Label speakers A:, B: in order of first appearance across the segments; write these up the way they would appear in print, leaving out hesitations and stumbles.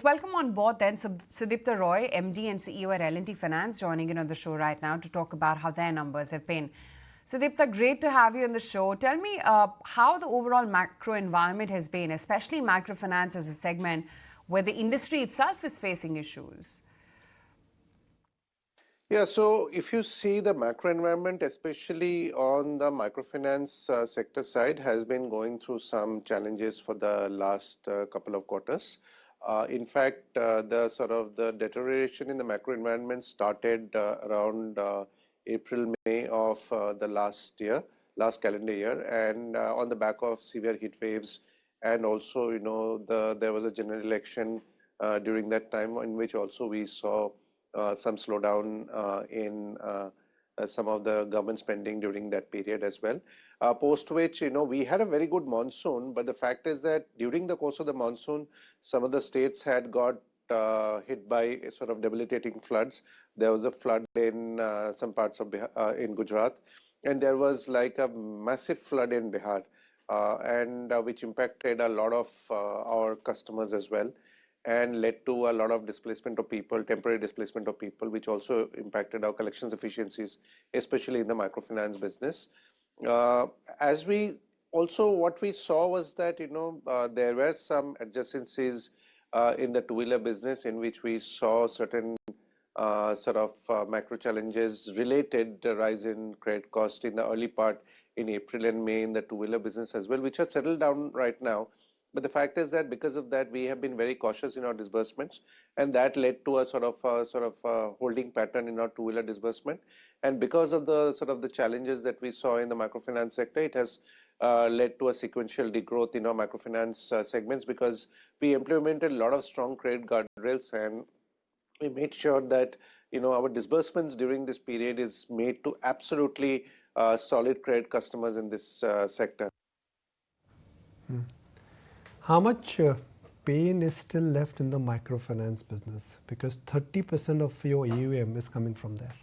A: Welcome on board then Sudipta Roy, MD and CEO at L&T Finance, joining in on the show right now to talk about how their numbers have been. Sudipta, great to have you on the show. Tell me how the overall macro environment has been, especially microfinance as a segment where the industry itself is facing issues.
B: Yeah, so if you see the macro environment, especially on the microfinance sector side, has been going through some challenges for the last couple of quarters. In fact, the deterioration in the macro environment started around April, May of the last calendar year, and on the back of severe heat waves, and also there was a general election during that time, in which also we saw some slowdown in some of the government spending during that period as well. Post which, we had a very good monsoon, but the fact is that during the course of the monsoon, some of the states had got hit by sort of debilitating floods. There was a flood in some parts of in Gujarat, and there was like a massive flood in Bihar, and which impacted a lot of our customers as well, and led to a lot of displacement of people, temporary displacement of people, which also impacted our collections efficiencies, especially in the microfinance business. As we also, what we saw was that, there were some adjacencies in the two-wheeler business in which we saw certain macro challenges related to the rise in credit cost in the early part in April and May in the two-wheeler business as well, which has settled down right now. But the fact is that because of that, we have been very cautious in our disbursements, and that led to a holding pattern in our two-wheeler disbursement. And because of the challenges that we saw in the microfinance sector, it has led to a sequential degrowth in our microfinance segments, because we implemented a lot of strong credit guardrails, and we made sure that our disbursements during this period is made to absolutely solid credit customers in this sector.
C: How much pain is still left in the microfinance business? Because 30% of your AUM is coming from there.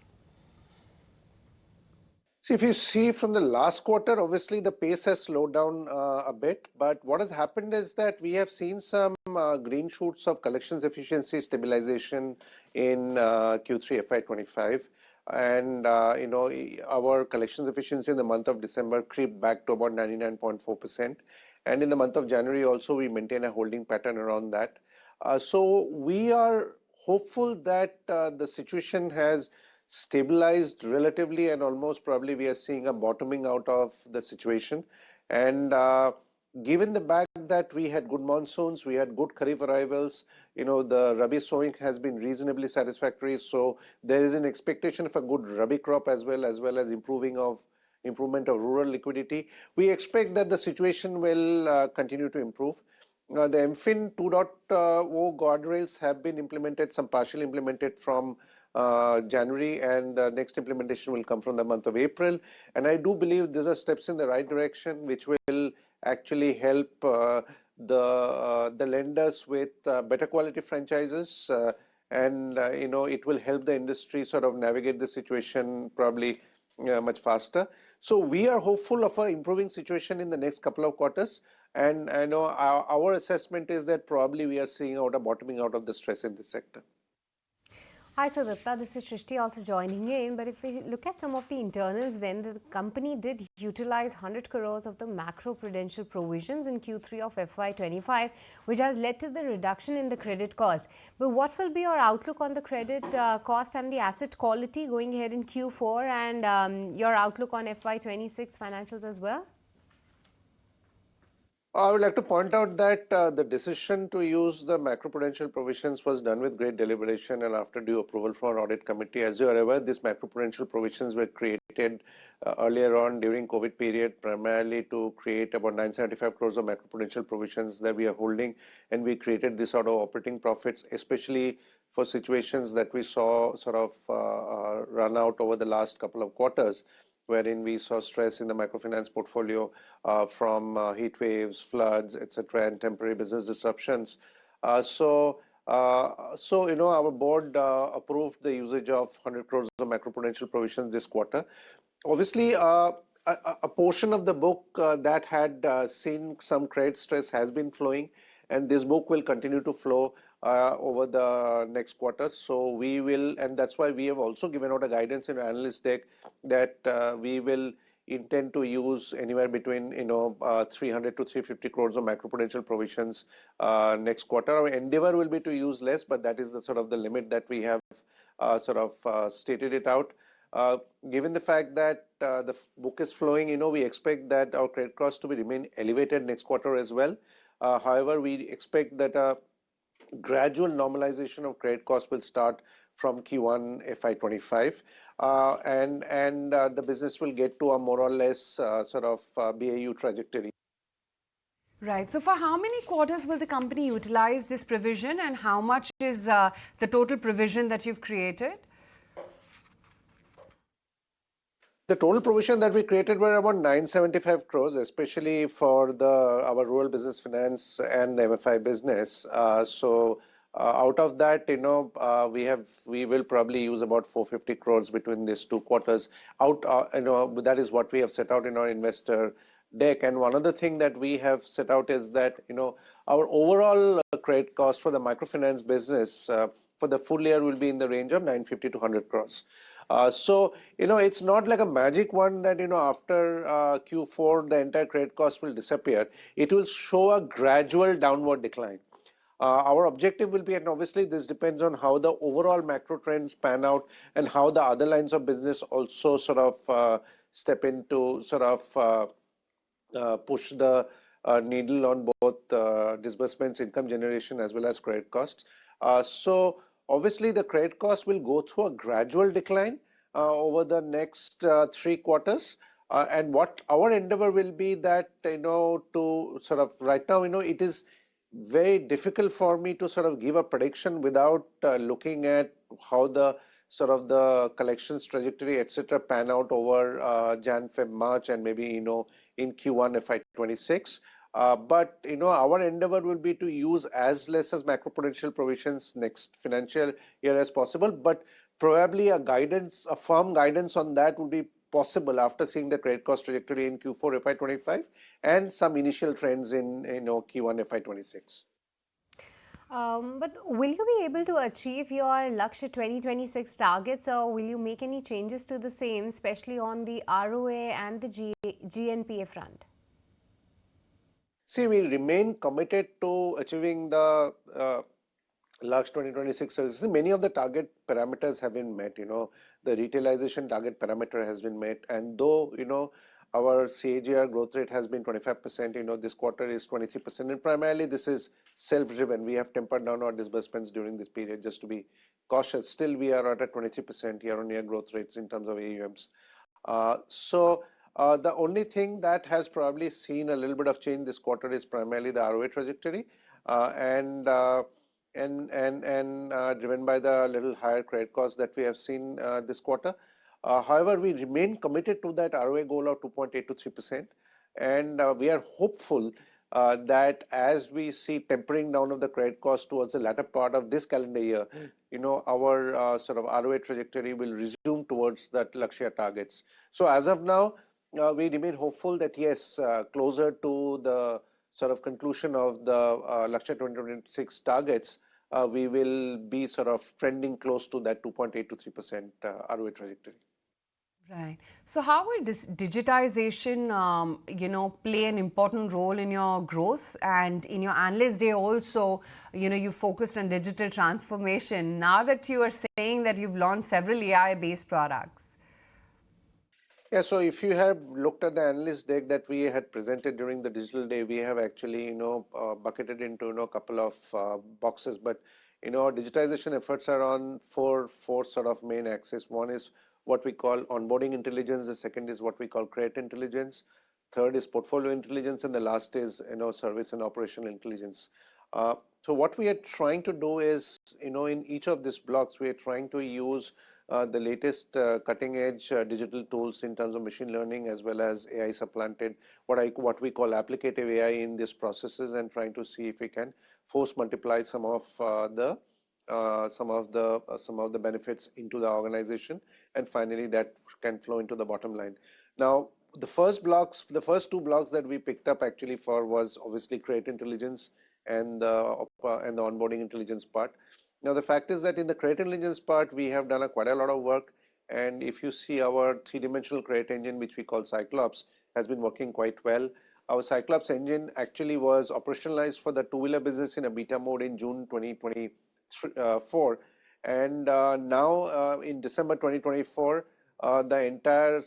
B: See, if you see from the last quarter, obviously the pace has slowed down a bit. But what has happened is that we have seen some green shoots of collections efficiency stabilization in Q3 FY25. And, our collections efficiency in the month of December crept back to about 99.4%. And in the month of January also, we maintain a holding pattern around that. So we are hopeful that the situation has stabilized relatively, and almost probably we are seeing a bottoming out of the situation. And given the fact that we had good monsoons, we had good Kharif arrivals, the Rabi sowing has been reasonably satisfactory. So there is an expectation of a good Rabi crop as well as improvement of rural liquidity. We expect that the situation will continue to improve. The MFIN 2.0 guardrails have been implemented, some partially implemented from January, and the next implementation will come from the month of April. And I do believe these are steps in the right direction, which will actually help the lenders with better quality franchises, and it will help the industry sort of navigate the situation probably much faster. So we are hopeful of an improving situation in the next couple of quarters. And I know our assessment is that probably we are seeing a bottoming out of the stress in this sector.
D: Hi Sudipta, this is Shrishti also joining in. But if we look at some of the internals, then the company did utilize 100 crores of the macro-prudential provisions in Q3 of FY25, which has led to the reduction in the credit cost. But what will be your outlook on the credit cost and the asset quality going ahead in Q4, and your outlook on FY26 financials as well?
B: I would like to point out that the decision to use the macroprudential provisions was done with great deliberation and after due approval from our audit committee. As you are aware, these macroprudential provisions were created earlier on during COVID period, primarily to create about 975 crores of macroprudential provisions that we are holding. And we created this out of operating profits, especially for situations that we saw run out over the last couple of quarters, wherein we saw stress in the microfinance portfolio from heat waves, floods, etc., and temporary business disruptions. So our board approved the usage of 100 crores of macroprudential provisions this quarter. Obviously, a portion of the book that had seen some credit stress has been flowing, and this book will continue to flow over the next quarter. So we will, and that's why we have also given out a guidance in our analyst deck that we will intend to use anywhere between 300 to 350 crores of macroprudential provisions next quarter. Our endeavor will be to use less, but that is the sort of the limit that we have stated it out. Given the fact that the book is flowing, we expect that our credit costs to be remain elevated next quarter as well. However, we expect that a gradual normalization of credit costs will start from Q1 FY25, and the business will get to a more or less BAU trajectory.
A: Right. So for how many quarters will the company utilize this provision, and how much is the total provision that you've created?
B: The total provision that we created were about 975 crores, especially for our rural business finance and the MFI business. Out of that, we will probably use about 450 crores between these 2 quarters. That is what we have set out in our investor deck. And one other thing that we have set out is that our overall credit cost for the microfinance business for the full year will be in the range of 950 to 100 crores. It's not like a magic one that, after Q4, the entire credit cost will disappear. It will show a gradual downward decline. Our objective will be, and obviously this depends on how the overall macro trends pan out and how the other lines of business also step into push the needle on both disbursements, income generation, as well as credit costs. Obviously, the credit cost will go through a gradual decline over the next 3 quarters. And what our endeavor will be that, right now, it is very difficult for me to give a prediction without looking at how the collections trajectory, etc., pan out over Jan, Feb, March, and maybe, in Q1 FY26. But our endeavor will be to use as less as macroprudential provisions next financial year as possible, but probably a firm guidance on that would be possible after seeing the credit cost trajectory in Q4 FY25 and some initial trends in Q1 FY26.
D: But will you be able to achieve your Lakshya 2026 targets, or will you make any changes to the same, especially on the ROA and the GNPA front?
B: See, we remain committed to achieving the Lakshya 2026 services. Many of the target parameters have been met. The retailization target parameter has been met, and though our CAGR growth rate has been 25%, this quarter is 23%, and primarily this is self-driven. We have tempered down our disbursements during this period just to be cautious. Still, we are at a 23% year-on-year growth rates in terms of AUMs. The only thing that has probably seen a little bit of change this quarter is primarily the ROA trajectory, and driven by the little higher credit costs that we have seen this quarter. However, we remain committed to that ROA goal of 2.8 to 3%, and we are hopeful that as we see tempering down of the credit cost towards the latter part of this calendar year, our ROA trajectory will resume towards that Lakshya targets. So as of now, we remain hopeful that yes, closer to the conclusion of the Lakshya 2026 targets, we will be trending close to that 2.8 to 3% ROA trajectory.
A: Right. So how will digitization, play an important role in your growth? And in your analyst day also, you focused on digital transformation. Now that you are saying that you've launched several AI-based products.
B: Yeah, so if you have looked at the analyst deck that we had presented during the digital day, we have actually, bucketed into a couple of boxes. But, digitization efforts are on four main axes. One is what we call onboarding intelligence. The second is what we call credit intelligence. Third is portfolio intelligence, and the last is service and operational intelligence. So what we are trying to do is, in each of these blocks, we are trying to use the latest cutting edge digital tools in terms of machine learning as well as AI supplanted what we call applicative AI in these processes, and trying to see if we can force multiply some of the benefits into the organization, and finally that can flow into the bottom line. Now, the first 2 blocks that we picked up actually for was obviously credit intelligence and the onboarding intelligence part. Now, the fact is that in the credit intelligence part, we have done quite a lot of work. And if you see our three-dimensional credit engine, which we call Cyclops, has been working quite well. Our Cyclops engine actually was operationalized for the two-wheeler business in a beta mode in June 2024. And now in December 2024, the entire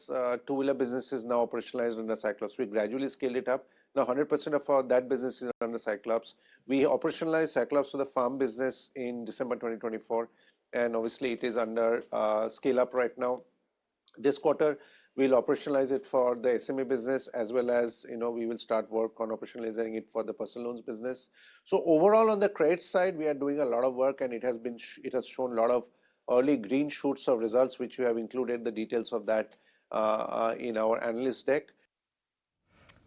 B: two-wheeler business is now operationalized under Cyclops. We gradually scaled it up. Now 100% of that business is under Cyclops. We operationalized Cyclops for the farm business in December 2024, and obviously it is under scale up right now. This quarter, we'll operationalize it for the SME business, as well as we will start work on operationalizing it for the personal loans business. So overall, on the credit side, we are doing a lot of work, and it has shown a lot of early green shoots of results, which we have included the details of that in our analyst deck.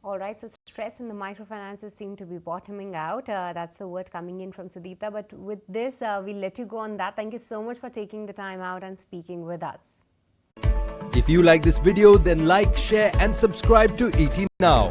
D: All right, so stress in the microfinances seem to be bottoming out. That's the word coming in from Sudipta. But with this, we'll let you go on that. Thank you so much for taking the time out and speaking with us.
E: If you like this video, then like, share and subscribe to ET Now.